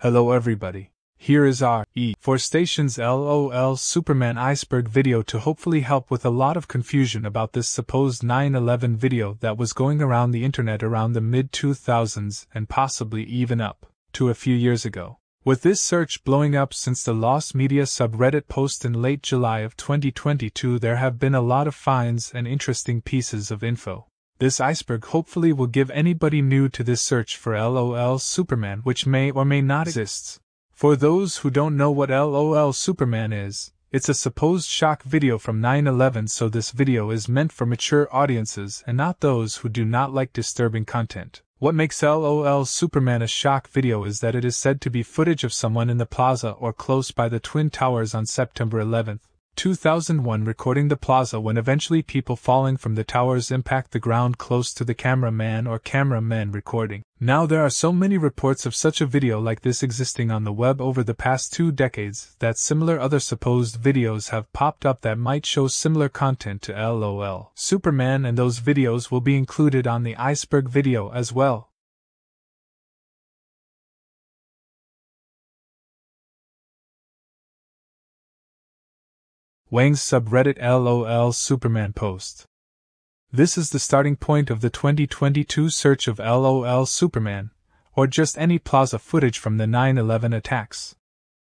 Hello everybody. Here is our E4 Station's LOL Superman Iceberg video to hopefully help with a lot of confusion about this supposed 9/11 video that was going around the internet around the mid-2000s and possibly even up to a few years ago. With this search blowing up since the Lost Media subreddit post in late July of 2022, there have been a lot of finds and interesting pieces of info. This iceberg hopefully will give anybody new to this search for LOL Superman, which may or may not exist. For those who don't know what LOL Superman is, it's a supposed shock video from 9/11, so this video is meant for mature audiences and not those who do not like disturbing content. What makes LOL Superman a shock video is that it is said to be footage of someone in the plaza or close by the Twin Towers on September 11, 2001, recording the plaza when eventually people falling from the towers impact the ground close to the cameraman or cameramen recording. Now there are so many reports of such a video like this existing on the web over the past 2 decades that similar other supposed videos have popped up that might show similar content to LOL Superman, and those videos will be included on the Iceberg video as well. Wang's subreddit LOL Superman post. This is the starting point of the 2022 search of LOL Superman, or just any plaza footage from the 9/11 attacks.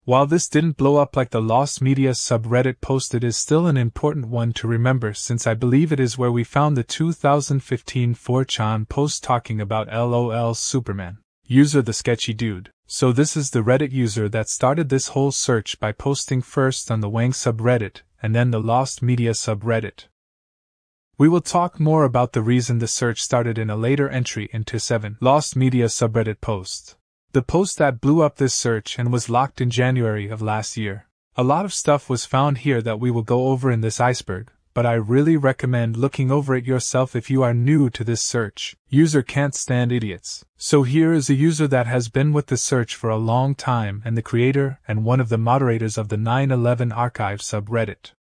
While this didn't blow up like the Lost Media subreddit post, it is still an important one to remember, since I believe it is where we found the 2015 4chan post talking about LOL Superman. User the sketchy dude. So this is the Reddit user that started this whole search by posting first on the Wang subreddit, and then the Lost Media subreddit. We will talk more about the reason the search started in a later entry into 7 Lost Media subreddit posts. The post that blew up this search and was locked in January of last year. A lot of stuff was found here that we will go over in this iceberg, but I really recommend looking over it yourself if you are new to this search. User can't stand idiots. So here is a user that has been with the search for a long time and the creator and one of the moderators of the 9/11 Archive subreddit.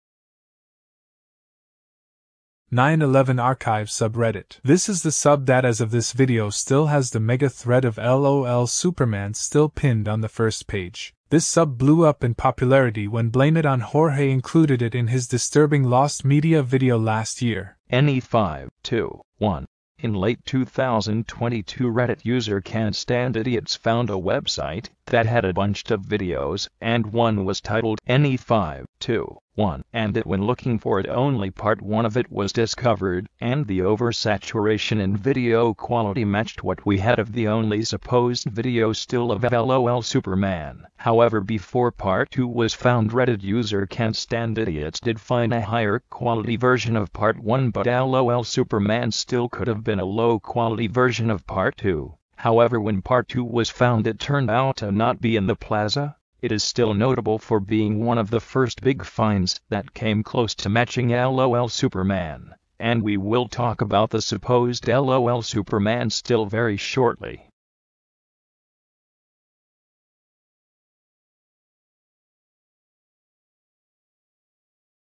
9/11 Archive subreddit. This is the sub that as of this video still has the mega thread of LOL Superman still pinned on the first page. This sub blew up in popularity when Blame It on Jorge included it in his disturbing Lost Media video last year. NE521. In late 2022, Reddit user Can't Stand Idiots found a website that had a bunch of videos, and one was titled NE521, and when looking for it, only part 1 of it was discovered, and the oversaturation in video quality matched what we had of the only supposed video still of LOL Superman. However, before part 2 was found, Reddit user Can't Stand Idiots did find a higher quality version of part 1, but LOL Superman still could have been a low quality version of part 2. However, when part 2 was found, it turned out to not be in the plaza. It is still notable for being one of the first big finds that came close to matching LOL Superman, and we will talk about the supposed LOL Superman still very shortly.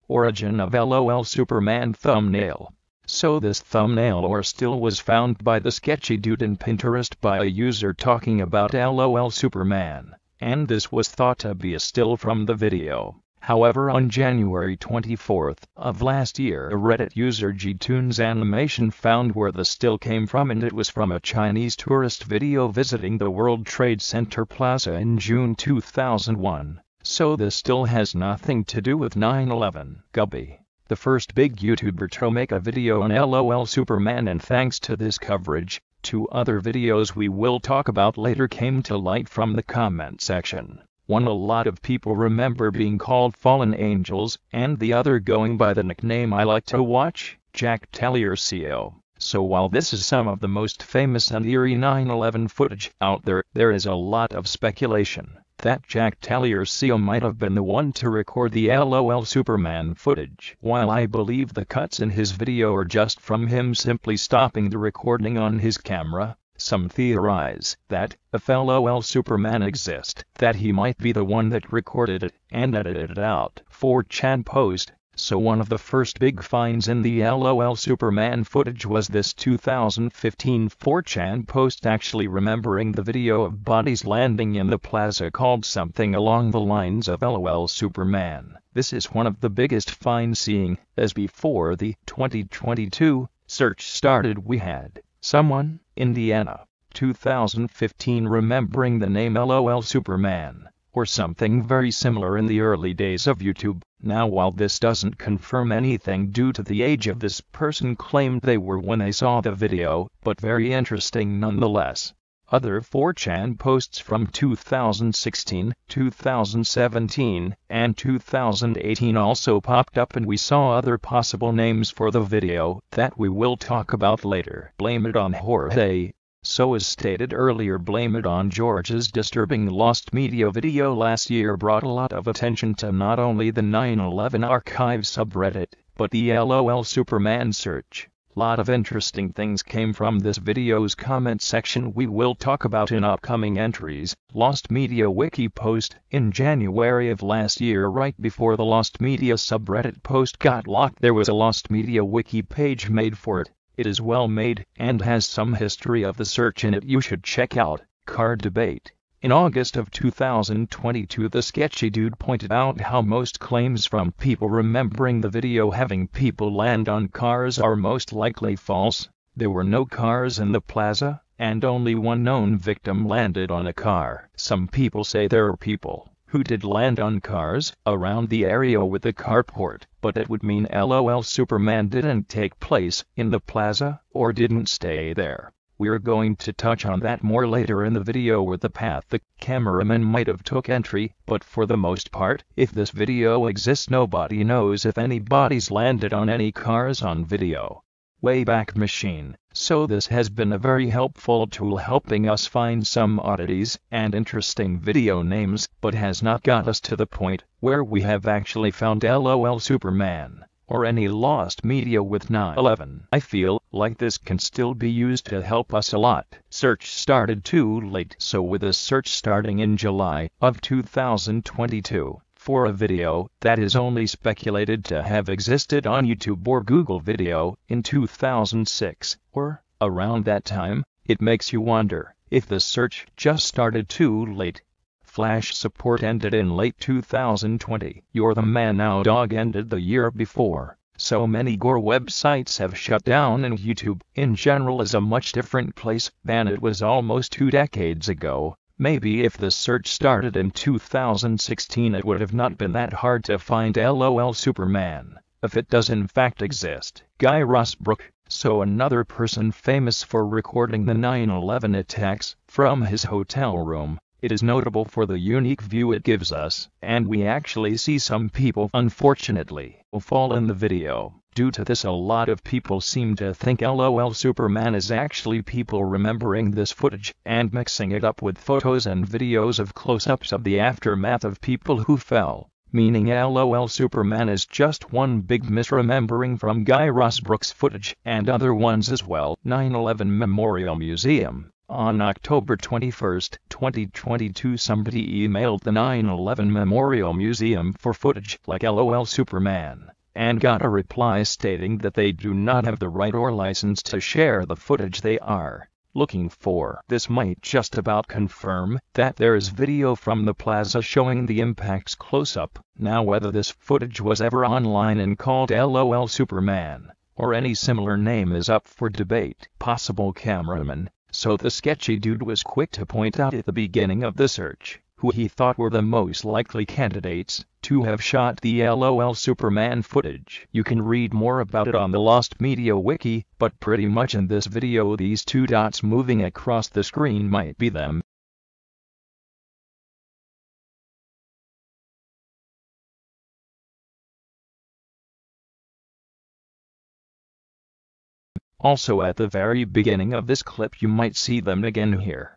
Origin of LOL Superman thumbnail. So this thumbnail or still was found by the sketchy dude in Pinterest by a user talking about LOL Superman, and this was thought to be a still from the video. However, on January 24th of last year, a Reddit user Gtoons Animation found where the still came from, and it was from a Chinese tourist video visiting the World Trade Center Plaza in June 2001. So this still has nothing to do with 9/11. Gubby, the first big YouTuber to make a video on LOL Superman, and thanks to this coverage, 2 other videos we will talk about later came to light from the comment section. One a lot of people remember being called Fallen Angels, and the other going by the nickname I Like to Watch, Jack Taliercio. So while this is some of the most famous and eerie 9/11 footage out there, there is a lot of speculation that Jack Taliercio might have been the one to record the LOL Superman footage. While I believe the cuts in his video are just from him simply stopping the recording on his camera, some theorize that, if LOL Superman exists, that he might be the one that recorded it and edited it out. 4chan post. So one of the first big finds in the LOL Superman footage was this 2015 4chan post actually remembering the video of bodies landing in the plaza called something along the lines of LOL Superman. This is one of the biggest finds, seeing as before the 2022 search started we had someone, Indiana, 2015 remembering the name LOL Superman, or something very similar in the early days of YouTube. Now while this doesn't confirm anything due to the age of this person claimed they were when they saw the video, but very interesting nonetheless. Other 4chan posts from 2016, 2017, and 2018 also popped up, and we saw other possible names for the video that we will talk about later. Blame it on Jorge. So as stated earlier, Blame It on George's disturbing lost media video last year brought a lot of attention to not only the 9/11 archive subreddit, but the LOL Superman search. Lot of interesting things came from this video's comment section we will talk about in upcoming entries. Lost Media Wiki post in January of last year, right before the Lost Media subreddit post got locked, there was a Lost Media Wiki page made for it. It is well made and has some history of the search in it you should check out. Car debate. In August of 2022, the sketchy dude pointed out how most claims from people remembering the video having people land on cars are most likely false. There were no cars in the plaza, and only one known victim landed on a car. Some people say there are people who did land on cars around the area with the carport, but it would mean LOL Superman didn't take place in the plaza or didn't stay there. We're going to touch on that more later in the video, with the path the cameraman might have took entry, but for the most part, if this video exists, nobody knows if any bodies landed on any cars on video. Wayback Machine. So this has been a very helpful tool helping us find some oddities and interesting video names, but has not got us to the point where we have actually found LOL Superman or any lost media with 9/11. I feel like this can still be used to help us a lot. Search started too late, so with a search starting in July of 2022 for a video that is only speculated to have existed on YouTube or Google Video in 2006 or around that time, it makes you wonder if the search just started too late. Flash support ended in late 2020. You're the Man Now Dog ended the year before. So many gore websites have shut down, and YouTube in general is a much different place than it was almost 2 decades ago. Maybe if the search started in 2016 it would have not been that hard to find LOL Superman, if it does in fact exist. Guy Rossbrook. So another person famous for recording the 9/11 attacks from his hotel room. It is notable for the unique view it gives us, and we actually see some people, unfortunately, fall in the video. Due to this, a lot of people seem to think LOL Superman is actually people remembering this footage and mixing it up with photos and videos of close-ups of the aftermath of people who fell, meaning LOL Superman is just one big misremembering from Guy Rossbrook's footage and other ones as well. 9/11 Memorial Museum. On October 21, 2022, somebody emailed the 9/11 Memorial Museum for footage like LOL Superman, and got a reply stating that they do not have the right or license to share the footage they are looking for. This might just about confirm that there is video from the plaza showing the impacts close up. Now whether this footage was ever online and called LOL Superman, or any similar name, is up for debate. Possible cameraman. So the sketchy dude was quick to point out at the beginning of the search who he thought were the most likely candidates to have shot the LOL Superman footage. You can read more about it on the Lost Media Wiki, but pretty much in this video these 2 dots moving across the screen might be them. Also at the very beginning of this clip you might see them again here.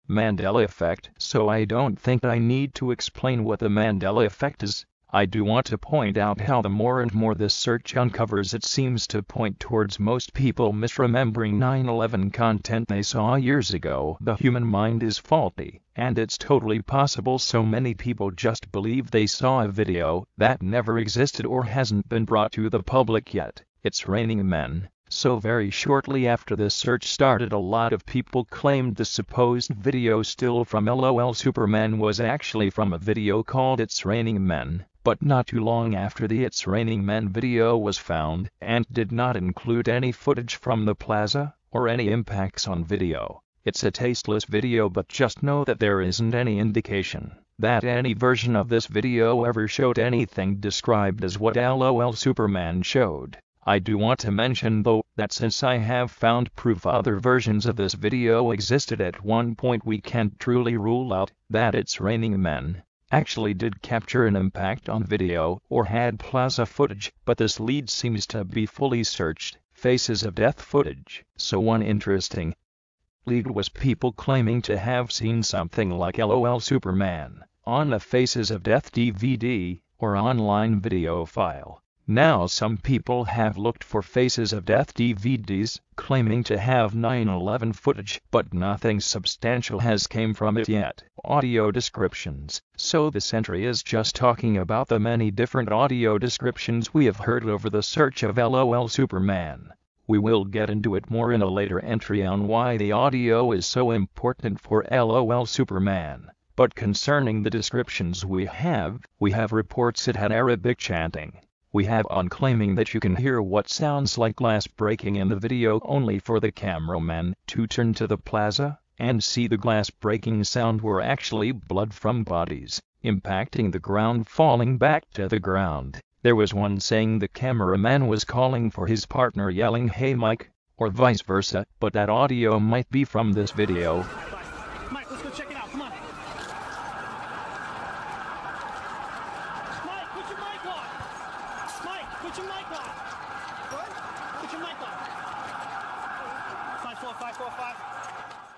Mandela effect. So I don't think I need to explain what the Mandela effect is. I do want to point out how the more and more this search uncovers, it seems to point towards most people misremembering 9/11 content they saw years ago. The human mind is faulty, and it's totally possible so many people just believe they saw a video that never existed or hasn't been brought to the public yet. It's raining men. So very shortly after this search started, a lot of people claimed the supposed video still from LOL Superman was actually from a video called It's Raining Men. But not too long after the It's Raining Men video was found, and did not include any footage from the plaza, or any impacts on video. It's a tasteless video, but just know that there isn't any indication that any version of this video ever showed anything described as what LOL Superman showed. I do want to mention though, that since I have found proof other versions of this video existed at one point, we can't truly rule out that It's Raining Men actually did capture an impact on video or had plaza footage, but this lead seems to be fully searched Faces of Death footage. So one interesting lead was people claiming to have seen something like LOL Superman on a Faces of Death DVD or online video file. Now some people have looked for Faces of Death DVDs, claiming to have 9/11 footage, but nothing substantial has came from it yet. Audio descriptions. So this entry is just talking about the many different audio descriptions we have heard over the search of LOL Superman. We will get into it more in a later entry on why the audio is so important for LOL Superman. But concerning the descriptions we have reports it had Arabic chanting. We have on claiming that you can hear what sounds like glass breaking in the video, only for the cameraman to turn to the plaza and see the glass breaking sound were actually blood from bodies impacting the ground falling back to the ground. There was one saying the cameraman was calling for his partner, yelling "Hey Mike," or vice versa, but that audio might be from this video. Mike, let's go check it out, come on. Mike, put your mic on. Mike, put your mic on. What? Put your mic on. 54545.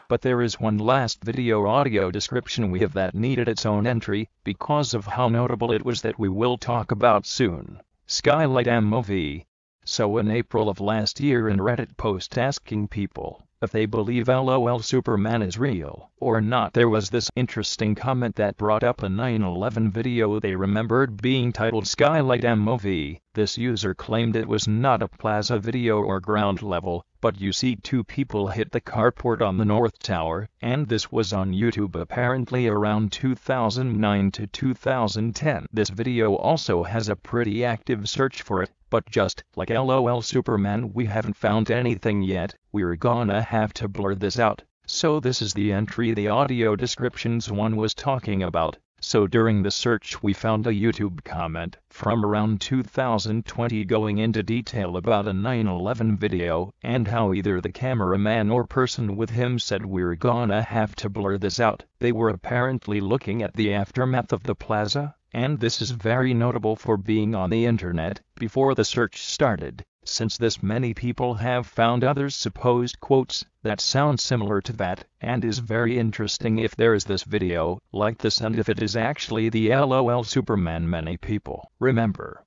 But there is one last video audio description we have that needed its own entry, because of how notable it was, that we will talk about soon. Skylight MOV. So in April of last year, in Reddit post asking people if they believe LOL Superman is real or not, there was this interesting comment that brought up a 9/11 video they remembered being titled Skylight MOV. This user claimed it was not a plaza video or ground level, but you see two people hit the carport on the North Tower, and this was on YouTube apparently around 2009 to 2010. This video also has a pretty active search for it, but just like LOL Superman, we haven't found anything yet. We're gonna have to blur this out. So this is the entry the audio descriptions one was talking about. So during the search we found a YouTube comment from around 2020 going into detail about a 9/11 video, and how either the cameraman or person with him said we're gonna have to blur this out. They were apparently looking at the aftermath of the plaza, and this is very notable for being on the internet before the search started, since this many people have found others supposed quotes that sound similar to that, and is very interesting if there is this video like this and if it is actually the LOL Superman many people remember.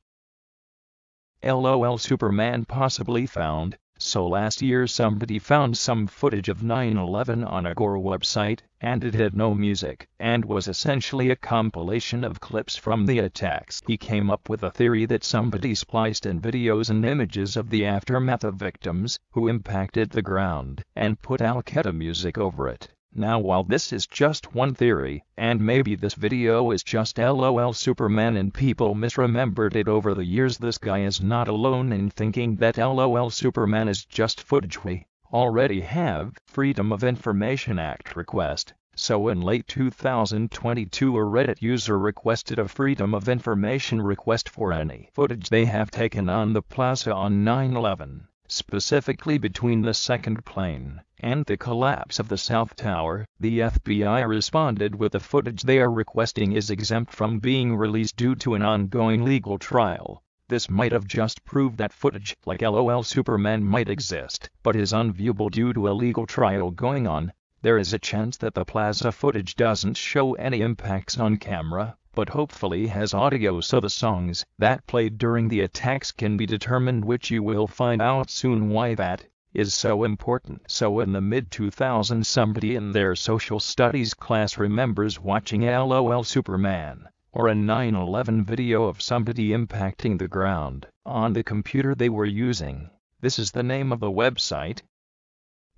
LOL Superman possibly found. So last year somebody found some footage of 9/11 on a Gore website, and it had no music, and was essentially a compilation of clips from the attacks. He came up with a theory that somebody spliced in videos and images of the aftermath of victims who impacted the ground, and put Al-Qaeda music over it. Now while this is just one theory, and maybe this video is just LOL Superman and people misremembered it over the years, this guy is not alone in thinking that LOL Superman is just footage. We already have Freedom of Information Act request. So in late 2022 a Reddit user requested a Freedom of Information request for any footage they have taken on the plaza on 9/11. Specifically between the second plane and the collapse of the South Tower. The FBI responded with the footage they are requesting is exempt from being released due to an ongoing legal trial. This might have just proved that footage like LOL Superman might exist, but is unviewable due to a legal trial going on. There is a chance that the plaza footage doesn't show any impacts on camera, but hopefully has audio so the songs that played during the attacks can be determined, which you will find out soon why that is so important. So in the mid-2000s, somebody in their social studies class remembers watching LOL Superman, or a 9/11 video of somebody impacting the ground, on the computer they were using. This is the name of the website,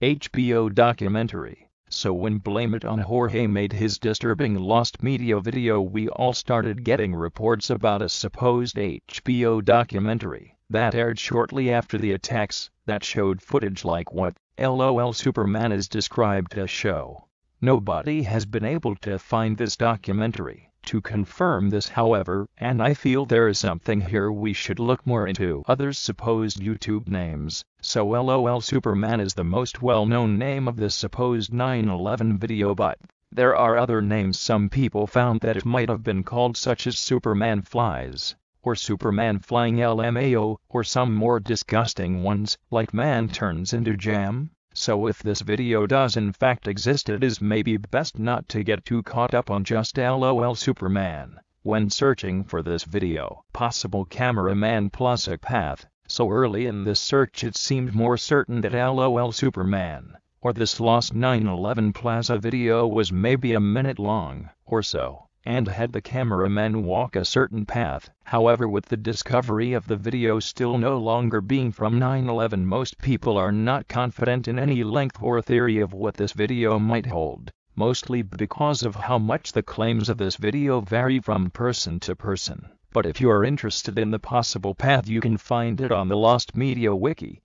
HBO documentary. So when Blame It on Jorge made his disturbing lost media video, we all started getting reports about a supposed HBO documentary that aired shortly after the attacks that showed footage like what LOL Superman is described to show. Nobody has been able to find this documentary to confirm this, however, and I feel there is something here we should look more into. Other supposed YouTube names. So LOL Superman is the most well-known name of this supposed 9/11 video, but there are other names some people found that it might have been called, such as Superman Flies, or Superman Flying LMAO, or some more disgusting ones, like Man Turns Into Jam. So if this video does in fact exist, it is maybe best not to get too caught up on just LOL Superman when searching for this video. Possible cameraman plus a path. So early in this search it seemed more certain that LOL Superman, or this lost 9/11 plaza video, was maybe a minute long or so, and had the cameraman walk a certain path. However, with the discovery of the video still no longer being from 9/11, most people are not confident in any length or theory of what this video might hold, mostly because of how much the claims of this video vary from person to person. But if you are interested in the possible path, you can find it on the Lost Media Wiki.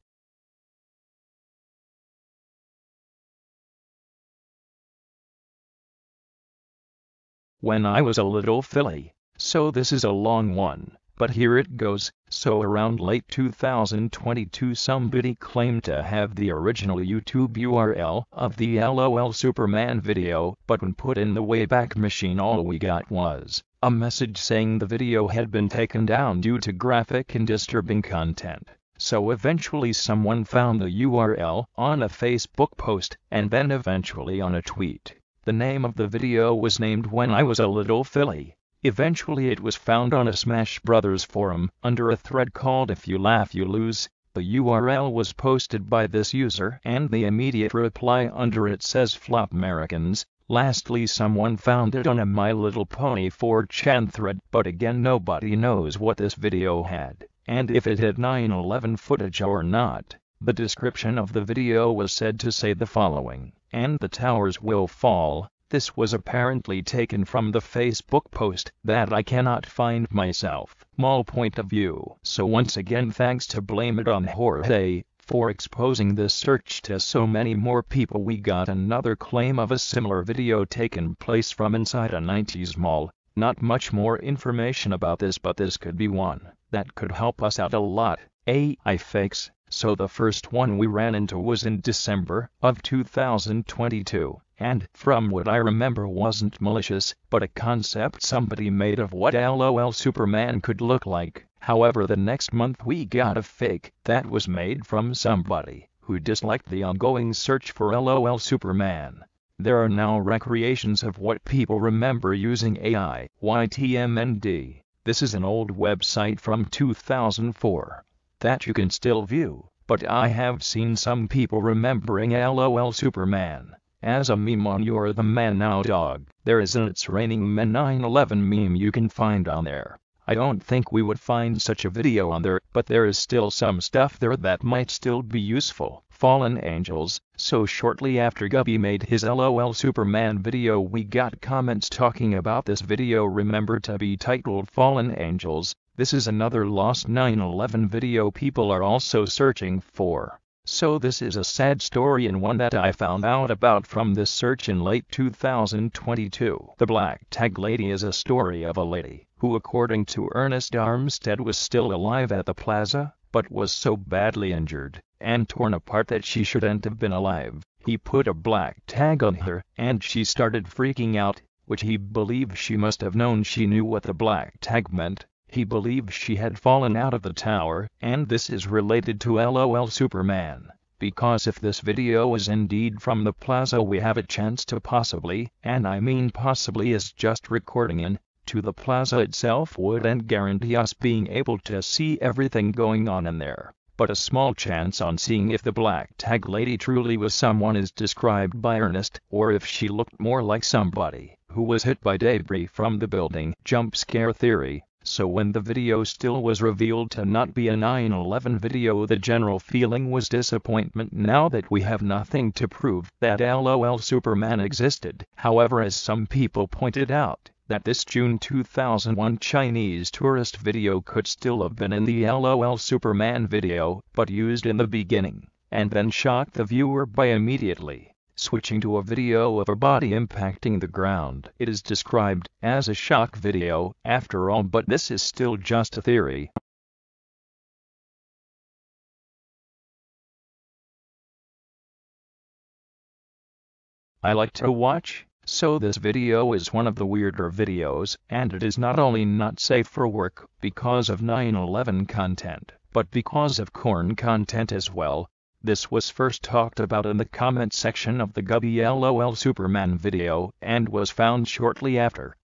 When I was a little filly. So this is a long one, but here it goes. So around late 2022, somebody claimed to have the original YouTube URL of the LOL Superman video, but when put in the Wayback Machine, all we got was a message saying the video had been taken down due to graphic and disturbing content. So eventually someone found the URL on a Facebook post, and then eventually on a tweet. The name of the video was named When I Was a Little Filly. Eventually it was found on a Smash Brothers forum, under a thread called If You Laugh You Lose. The URL was posted by this user, and the immediate reply under it says Flop Americans. Lastly, someone found it on a My Little Pony 4chan thread, but again nobody knows what this video had, and if it had 9/11 footage or not. The description of the video was said to say the following: "And the towers will fall." This was apparently taken from the Facebook post that I cannot find myself. Small point of view. So once again, thanks to Blame It on Jorge for exposing this search to so many more people. We got another claim of a similar video taken place from inside a 90s mall. Not much more information about this, but this could be one that could help us out a lot. AI fakes. So the first one we ran into was in December of 2022, and from what I remember wasn't malicious, but a concept somebody made of what LOL Superman could look like. However, the next month we got a fake that was made from somebody who disliked the ongoing search for LOL Superman. There are now recreations of what people remember using AI. YTMND. This is an old website from 2004 that you can still view, but I have seen some people remembering LOL Superman as a meme on You're the Man Now Dog. There is an It's Raining Men 9/11 meme you can find on there. I don't think we would find such a video on there, but there is still some stuff there that might still be useful. Fallen Angels. So shortly after Gubby made his LOL Superman video, we got comments talking about this video remembered to be titled Fallen Angels. This is another lost 9/11 video people are also searching for. So this is a sad story, and one that I found out about from this search in late 2022. The Black Tag Lady is a story of a lady who, according to Ernest Armstead, was still alive at the plaza, but was so badly injured and torn apart that she shouldn't have been alive. He put a black tag on her, and she started freaking out, which he believed she must have known she knew what the black tag meant. He believed she had fallen out of the tower, and this is related to LOL Superman. because if this video is indeed from the plaza, we have a chance to possibly, and I mean possibly is just recording in, to the plaza itself wouldn't guarantee us being able to see everything going on in there, but a small chance on seeing if the black tag lady truly was someone is described by Ernest, or if she looked more like somebody who was hit by debris from the building. Jump scare theory. So when the video still was revealed to not be a 9/11 video, the general feeling was disappointment now that we have nothing to prove that LOL Superman existed. However, as some people pointed out, that this June 2001 Chinese tourist video could still have been in the LOL Superman video, but used in the beginning, and then shocked the viewer by immediately switching to a video of a body impacting the ground. It is described as a shock video, after all, but this is still just a theory. I like to watch, so this video is one of the weirder videos, and it is not only not safe for work because of 9/11 content, but because of corn content as well. This was first talked about in the comment section of the Gubby LOL Superman video, and was found shortly after.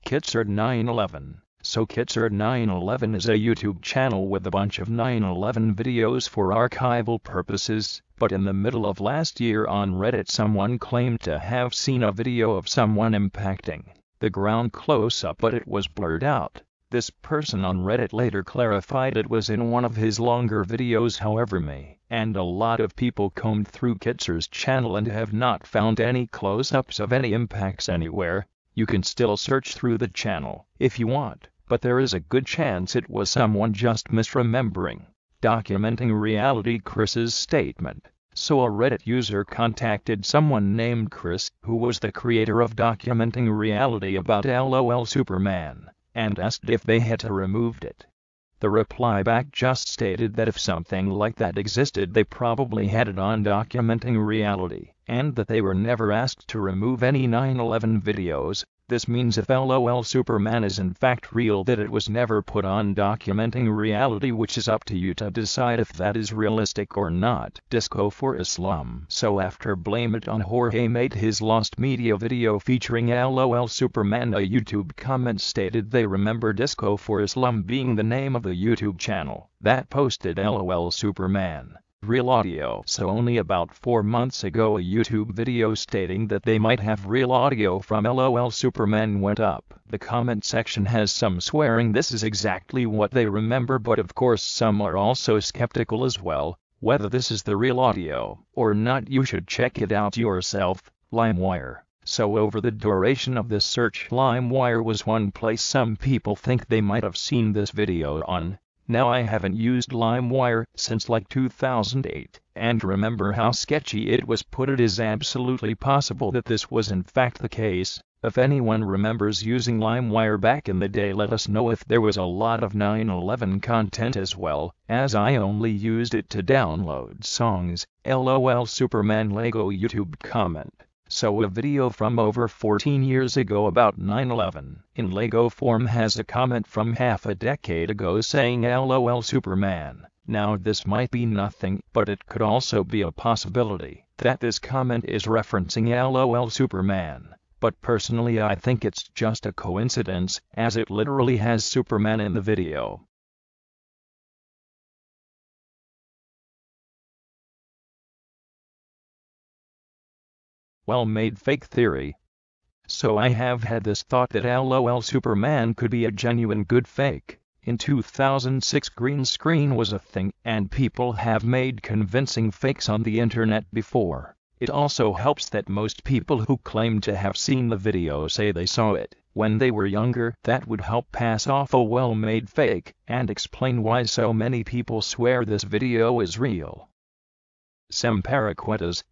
Kitsard 9/11. So Kitsard 9/11 is a YouTube channel with a bunch of 9/11 videos for archival purposes, but in the middle of last year on Reddit someone claimed to have seen a video of someone impacting the ground close up, but it was blurred out. This person on Reddit later clarified it was in one of his longer videos. However, me and a lot of people combed through Kitsard's channel and have not found any close-ups of any impacts anywhere. You can still search through the channel if you want, but there is a good chance it was someone just misremembering. Documenting reality. Chris's statement. So a Reddit user contacted someone named Chris, who was the creator of Documenting Reality, about LOL Superman, and asked if they had removed it. The reply back just stated that if something like that existed, they probably had it on Documenting Reality, and that they were never asked to remove any 9/11 videos. This means if LOL Superman is in fact real, that it was never put on Documenting Reality, which is up to you to decide if that is realistic or not. Disco for Islam. So after Blame It on Jorge made his Lost Media video featuring LOL Superman, a YouTube comment stated they remember Disco for Islam being the name of the YouTube channel that posted LOL Superman real audio. So only about 4 months ago a YouTube video stating that they might have real audio from LOL Superman went up. The comment section has some swearing. This is exactly what they remember, but of course some are also skeptical as well, whether this is the real audio or not. You should check it out yourself. LimeWire. So over the duration of this search, LimeWire was one place some people think they might have seen this video on. Now I haven't used LimeWire since like 2008, and remember how sketchy it was put. It is absolutely possible that this was in fact the case. If anyone remembers using LimeWire back in the day, let us know if there was a lot of 9/11 content as well, as I only used it to download songs. LOL Superman Lego YouTube comment. So a video from over 14 years ago about 9/11 in Lego form has a comment from half a decade ago saying LOL Superman. Now this might be nothing, but it could also be a possibility that this comment is referencing LOL Superman. But personally I think it's just a coincidence, as it literally has Superman in the video. Well-made fake theory. So I have had this thought that LOL Superman could be a genuine good fake. In 2006 green screen was a thing, and people have made convincing fakes on the internet before. It also helps that most people who claim to have seen the video say they saw it when they were younger. That would help pass off a well-made fake, and explain why so many people swear this video is real. Some paraquetas.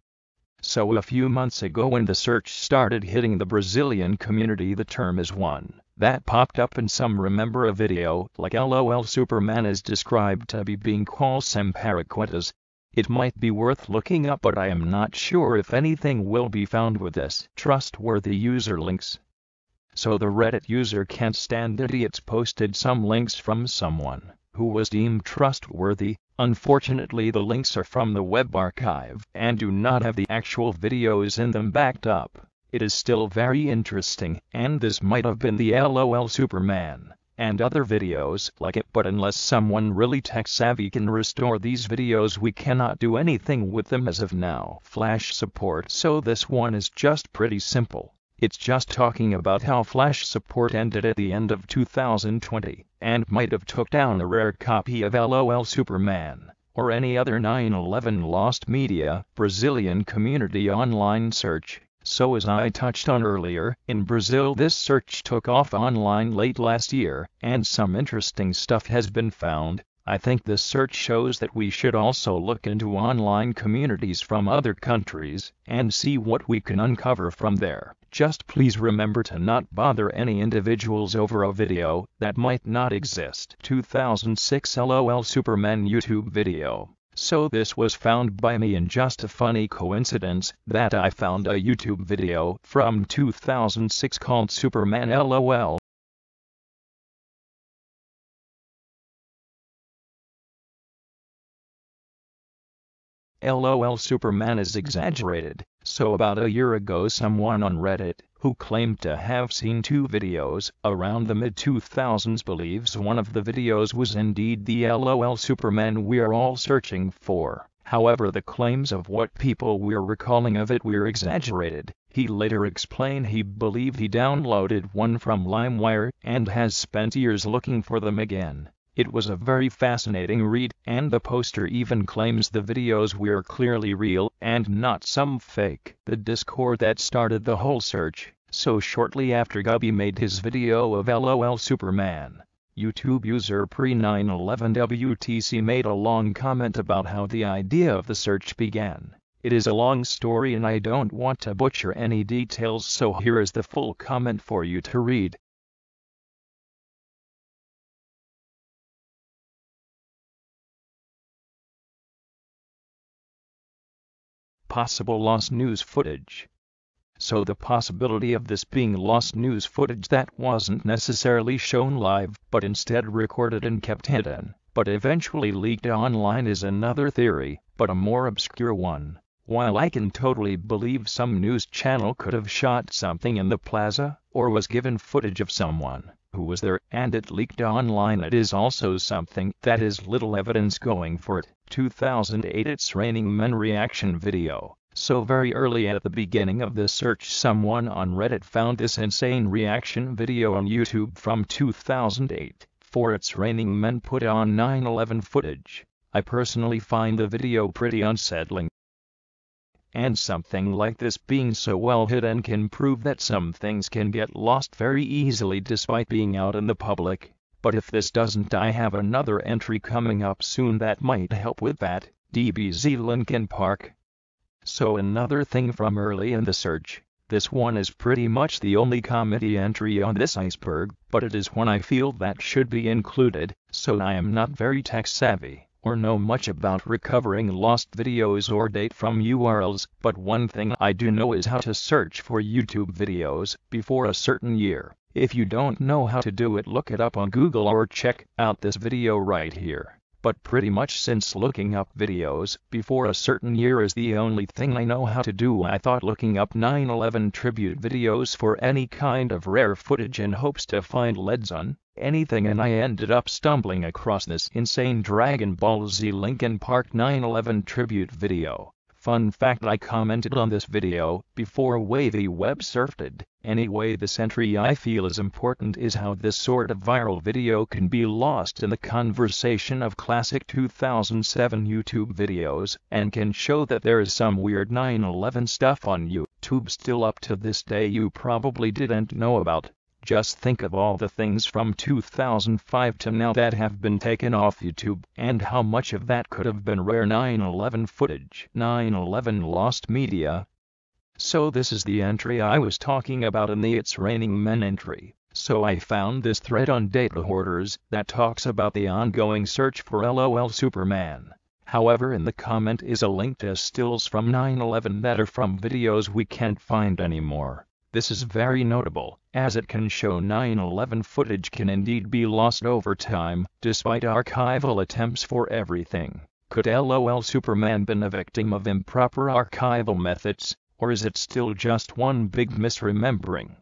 So a few months ago when the search started hitting the Brazilian community, the term is one that popped up, and some remember a video like LOL Superman is described to be being called some paraquetas. It might be worth looking up, but I am not sure if anything will be found with this trustworthy user links. So the Reddit user Can't Stand Idiots posted some links from someone who was deemed trustworthy. Unfortunately, the links are from the web archive and do not have the actual videos in them backed up. It is still very interesting, and this might have been the LOL Superman and other videos like it, but unless someone really tech-savvy can restore these videos, we cannot do anything with them as of now. Flash support. So this one is just pretty simple. It's just talking about how Flash support ended at the end of 2020, and might have took down a rare copy of LOL Superman, or any other 9/11 lost media. Brazilian community online search. So as I touched on earlier, in Brazil this search took off online late last year, and some interesting stuff has been found. I think this search shows that we should also look into online communities from other countries, and see what we can uncover from there. Just please remember to not bother any individuals over a video that might not exist. 2006 LOL Superman YouTube video. So this was found by me, and just a funny coincidence that I found a YouTube video from 2006 called Superman LOL. LOL Superman is exaggerated. So about a year ago, someone on Reddit, who claimed to have seen two videos around the mid-2000s, believes one of the videos was indeed the LOL Superman we are all searching for. However, the claims of what people were recalling of it were exaggerated. He later explained he believed he downloaded one from LimeWire and has spent years looking for them again. It was a very fascinating read, and the poster even claims the videos were clearly real and not some fake. The Discord that started the whole search. So shortly after Gubby made his video of LOL Superman, YouTube user pre-9/11 WTC made a long comment about how the idea of the search began. It is a long story and I don't want to butcher any details, so here is the full comment for you to read. Possible lost news footage. So the possibility of this being lost news footage that wasn't necessarily shown live, but instead recorded and kept hidden, but eventually leaked online is another theory, but a more obscure one. While I can totally believe some news channel could have shot something in the plaza, or was given footage of someone who was there and it leaked online, it is also something that is little evidence going for it. 2008 It's Raining Men reaction video. So very early at the beginning of this search, someone on Reddit found this insane reaction video on YouTube from 2008 for It's Raining Men put on 9/11 footage. I personally find the video pretty unsettling. And something like this being so well hidden can prove that some things can get lost very easily despite being out in the public. But if this doesn't, I have another entry coming up soon that might help with that. DBZ Linkin Park. So another thing from early in the search. This one is pretty much the only comedy entry on this Iceberg, but it is one I feel that should be included, so I am not very tech savvy or know much about recovering lost videos or date from URLs, but one thing I do know is how to search for YouTube videos before a certain year. If you don't know how to do it, look it up on Google or check out this video right here. But pretty much since looking up videos before a certain year is the only thing I know how to do, I thought looking up 9/11 tribute videos for any kind of rare footage in hopes to find leads on anything, and I ended up stumbling across this insane Dragon Ball Z Linkin Park 9/11 tribute video. Fun fact, I commented on this video before Wavy Web surfed it. Anyway, this entry I feel is important is how this sort of viral video can be lost in the conversation of classic 2007 YouTube videos, and can show that there is some weird 9/11 stuff on YouTube still up to this day you probably didn't know about. Just think of all the things from 2005 to now that have been taken off YouTube, and how much of that could have been rare 9/11 footage. 9/11 lost media. So this is the entry I was talking about in the It's Raining Men entry. So I found this thread on Data Hoarders that talks about the ongoing search for LOL Superman. However, in the comment is a link to stills from 9/11 that are from videos we can't find anymore. This is very notable, as it can show 9/11 footage can indeed be lost over time, despite archival attempts for everything. Could LOL Superman been a victim of improper archival methods, or is it still just one big misremembering?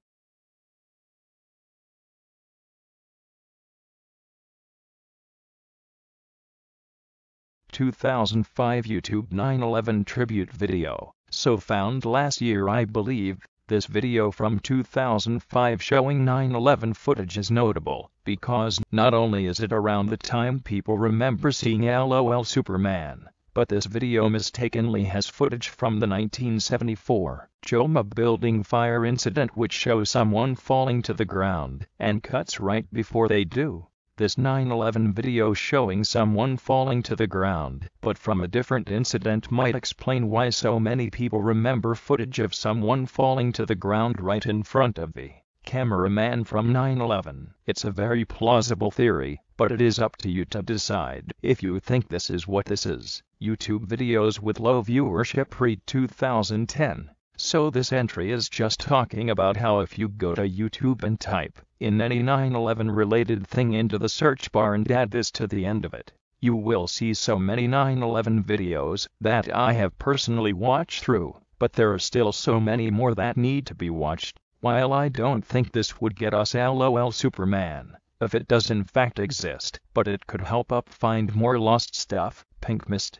(2005) YouTube 9/11 tribute video. So found last year, I believe. This video from 2005 showing 9/11 footage is notable, because not only is it around the time people remember seeing LOL Superman, but this video mistakenly has footage from the 1974 Joma building fire incident, which shows someone falling to the ground, and cuts right before they do. This 9/11 video showing someone falling to the ground, but from a different incident, might explain why so many people remember footage of someone falling to the ground right in front of the cameraman from 9/11. It's a very plausible theory, but it is up to you to decide if you think this is what this is. YouTube videos with low viewership read 2010. So this entry is just talking about how if you go to YouTube and type in any 9/11 related thing into the search bar and add this to the end of it, you will see so many 9/11 videos that I have personally watched through, but there are still so many more that need to be watched. While I don't think this would get us LOL Superman, if it does in fact exist, but it could help up find more lost stuff. Pink Mist.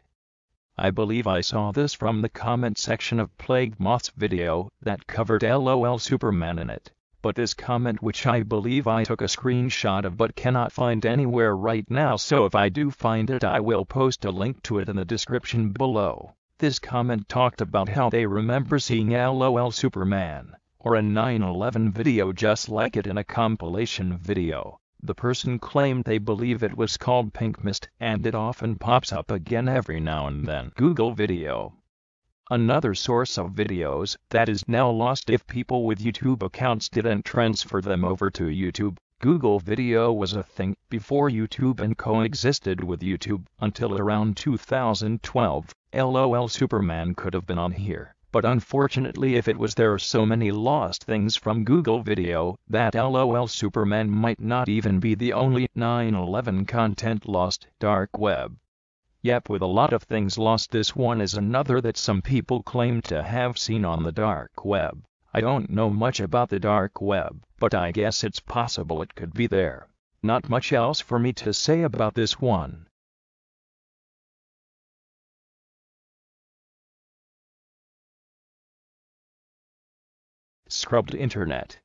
I believe I saw this from the comment section of Plague Moth's video that covered LOL Superman in it, but this comment, which I believe I took a screenshot of but cannot find anywhere right now, so if I do find it I will post a link to it in the description below. This comment talked about how they remember seeing LOL Superman, or a 9/11 video just like it in a compilation video. The person claimed they believe it was called Pink Mist, and it often pops up again every now and then. Google video. Another source of videos that is now lost if people with YouTube accounts didn't transfer them over to YouTube. Google Video was a thing before YouTube and coexisted with YouTube until around 2012. LOL Superman could have been on here, but unfortunately if it was, there are so many lost things from Google Video that LOL Superman might not even be the only 9/11 content lost. Dark web. Yep, with a lot of things lost, this one is another that some people claim to have seen on the dark web. I don't know much about the dark web, but I guess it's possible it could be there. Not much else for me to say about this one. Scrubbed internet.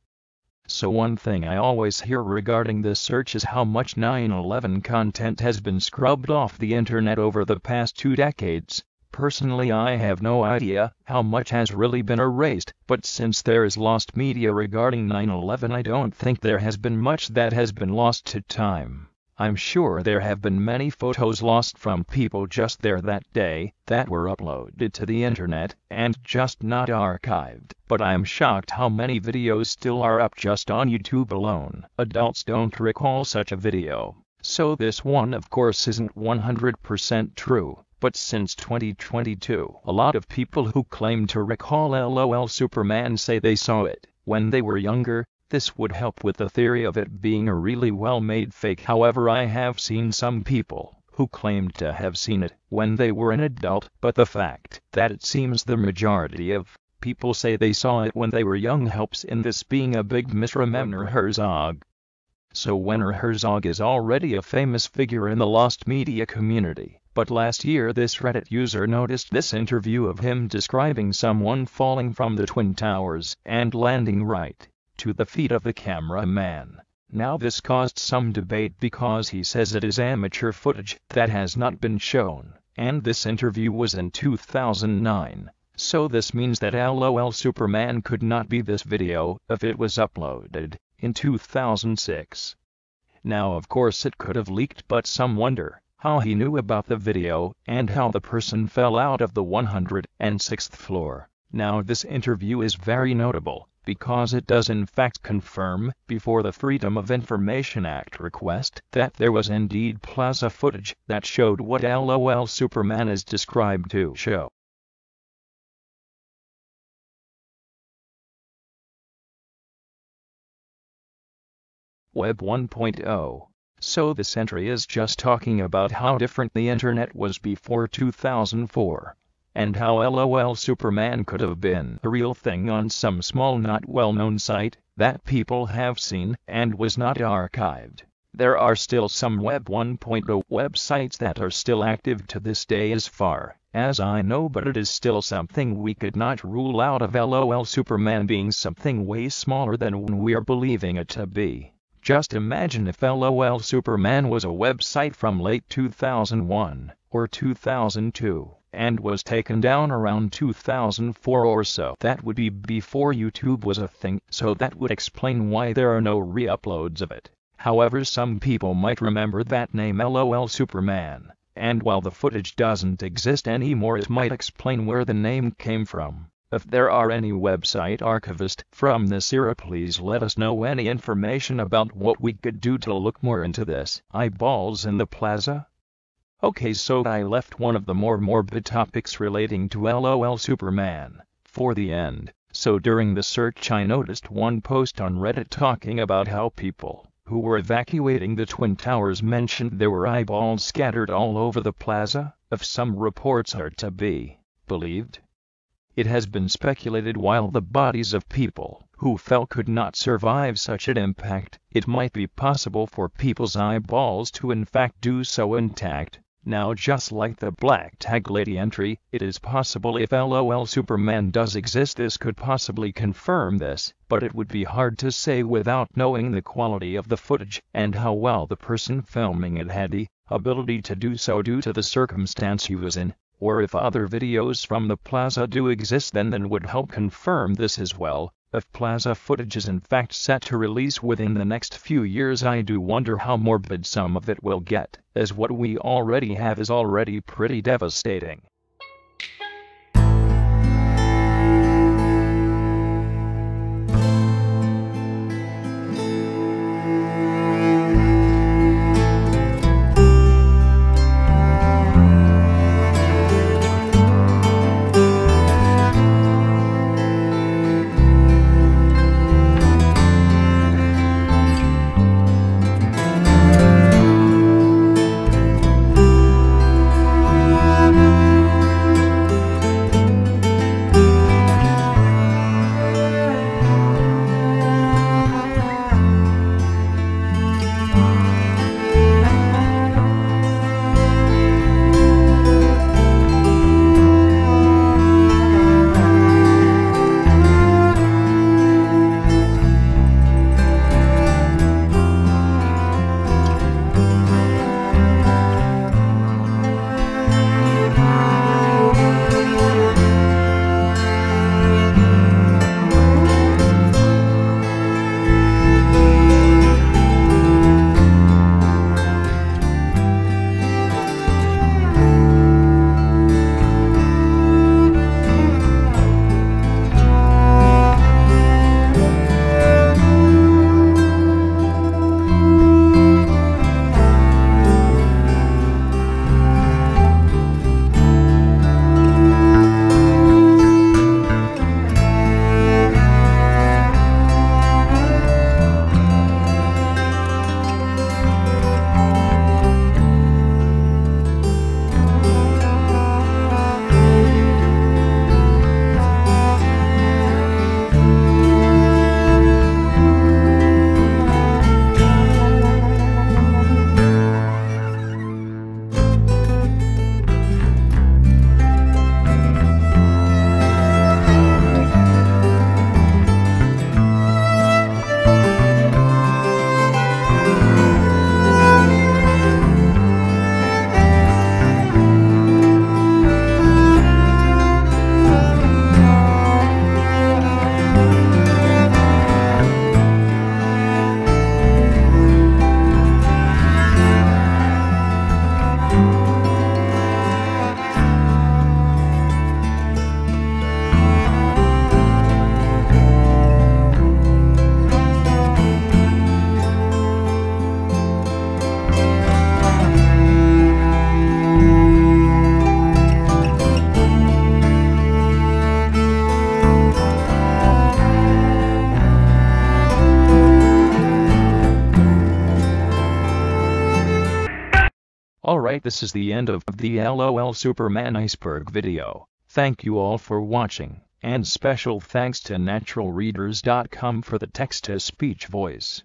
So one thing I always hear regarding this search is how much 9/11 content has been scrubbed off the internet over the past 2 decades. Personally, I have no idea how much has really been erased, but since there is lost media regarding 9/11, I don't think there has been much that has been lost to time. I'm sure there have been many photos lost from people just there that day that were uploaded to the internet and just not archived, but I'm shocked how many videos still are up just on YouTube alone. Adults don't recall such a video, so this one of course isn't 100% true. But since 2022, a lot of people who claim to recall LOL Superman say they saw it when they were younger. This would help with the theory of it being a really well-made fake. However, I have seen some people who claimed to have seen it when they were an adult, but the fact that it seems the majority of people say they saw it when they were young helps in this being a big misremember. Herzog. So Werner Herzog is already a famous figure in the lost media community, but last year this Reddit user noticed this interview of him describing someone falling from the Twin Towers and landing right to the feet of the cameraman. Now this caused some debate because he says it is amateur footage that has not been shown, and this interview was in 2009. So this means that LOL Superman could not be this video if it was uploaded in 2006. Now of course it could have leaked, but some wonder how he knew about the video and how the person fell out of the 106th floor. Now this interview is very notable because it does in fact confirm, before the Freedom of Information Act request, that there was indeed plaza footage that showed what LOL Superman is described to show. Web 1.0. So this entry is just talking about how different the internet was before 2004. And how LOL Superman could have been a real thing on some small not well-known site that people have seen and was not archived. There are still some Web 1.0 websites that are still active to this day as far as I know, but it is still something we could not rule out of LOL Superman being something way smaller than we are believing it to be. Just imagine if LOL Superman was a website from late 2001 or 2002 and was taken down around 2004 or so. That would be before YouTube was a thing, so that would explain why there are no re-uploads of it. However, some people might remember that name LOL Superman, and while the footage doesn't exist anymore, it might explain where the name came from. If there are any website archivists from this era, please let us know any information about what we could do to look more into this. Eyeballs in the plaza? Okay, so I left one of the more morbid topics relating to LOL Superman for the end. So during the search I noticed one post on Reddit talking about how people who were evacuating the Twin Towers mentioned there were eyeballs scattered all over the plaza. If some reports are to be believed, it has been speculated while the bodies of people who fell could not survive such an impact, it might be possible for people's eyeballs to in fact do so intact. Now, just like the Black Tag Lady entry, it is possible if LOL Superman does exist, this could possibly confirm this, but it would be hard to say without knowing the quality of the footage and how well the person filming it had the ability to do so due to the circumstance he was in, or if other videos from the plaza do exist, then would help confirm this as well. If plaza footage is in fact set to release within the next few years, I do wonder how morbid some of it will get, as what we already have is already pretty devastating. Alright, this is the end of the LOL Superman Iceberg video. Thank you all for watching, and special thanks to naturalreaders.com for the text-to-speech voice.